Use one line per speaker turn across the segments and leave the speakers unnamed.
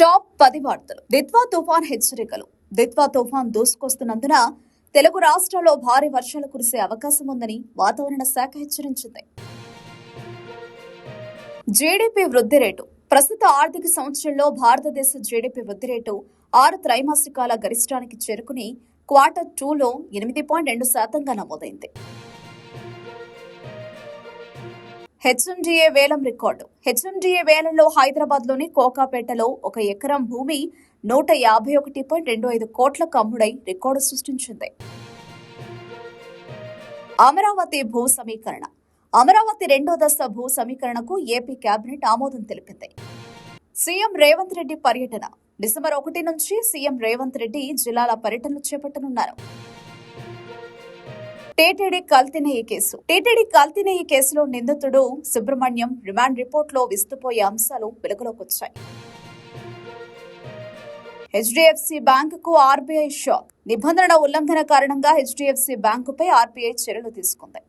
Top 10 వార్తలు. దిత్వా తుఫాన్ హెచ్చరికలు. దిత్వా తుఫాన్ దూసుకొస్తున్నందున తెలుగు రాష్ట్రాల్లో భారీ వర్షాలు కురిసే అవకాశం ఉందని వాతావరణ శాఖ హెచ్చరించింది. జీడీపీ వృద్ధి రేటు. ప్రస్తుత ఆర్థిక సంవత్సరంలో భారతదేశ జీడీపీ వృద్ధి రేటు 6 త్రైమాసికాల గరిష్టానికి చేరుకుని Q2లో 8.2% నమోదైంది. హెచ్ఎండిఏ వేలం రికార్డు. హెచ్ఎండిఏ వేలంలో హైదరాబాద్లోని కోకాపేటలో 1 ఎకరం భూమి 151.25 కోట్లకు అమ్ముడై రికార్డు సృష్టించింది. అమరావతి భూ సమీకరణ. అమరావతి 2వ దశ భూ సమీకరణకు ఏపీ కేబినెట్ ఆమోదం తెలిపింది. సీఎం రేవంత్ రెడ్డి పర్యటన. డిసెంబర్ 1 నుంచి సీఎం రేవంత్ రెడ్డి జిల్లాల పర్యటనలు చేపట్టనున్నారు. టీటీడీ కల్తీనేయి కేసు. టీటీడీ కల్తీనేయి కేసులో నిందితుడు సుబ్రహ్మణ్యం రిమాండ్ రిపోర్టులో విస్తుపోయే అంశాలు వెలుగులోకొచ్చాయి. హెచ్డిఎఫ్సి బ్యాంకుకు ఆర్బీఐ షాక్. నిబంధనల ఉల్లంఘన కారణంగా హెచ్డిఎఫ్సి బ్యాంకుపై ఆర్బీఐ చర్యలు తీసుకుంది.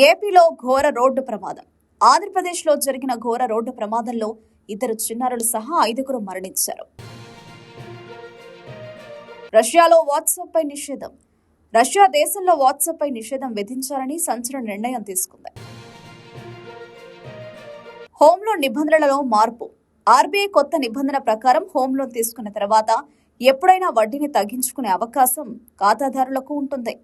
ఏపీలో ఘోర రోడ్డు ప్రమాదం. ఆంధ్రప్రదేశ్లో జరిగిన ఘోర రోడ్డు ప్రమాదంలో 2 చిన్నారులు సహా 5 మరణించారు. రష్యాలో వాట్సాప్ పై నిషేధం. రష్యా దేశంలో వాట్సాప్ పై నిషేధం విధించాలని సంచలన నిర్ణయం తీసుకుంది. హోమ్ లోన్ నిబంధనలలో మార్పు. ఆర్బీఐ కొత్త నిబంధన ప్రకారం హోమ్ లోన్ తీసుకున్న తర్వాత ఎప్పుడైనా వడ్డీని తగ్గించుకునే అవకాశం ఖాతాదారులకు ఉంటుంది.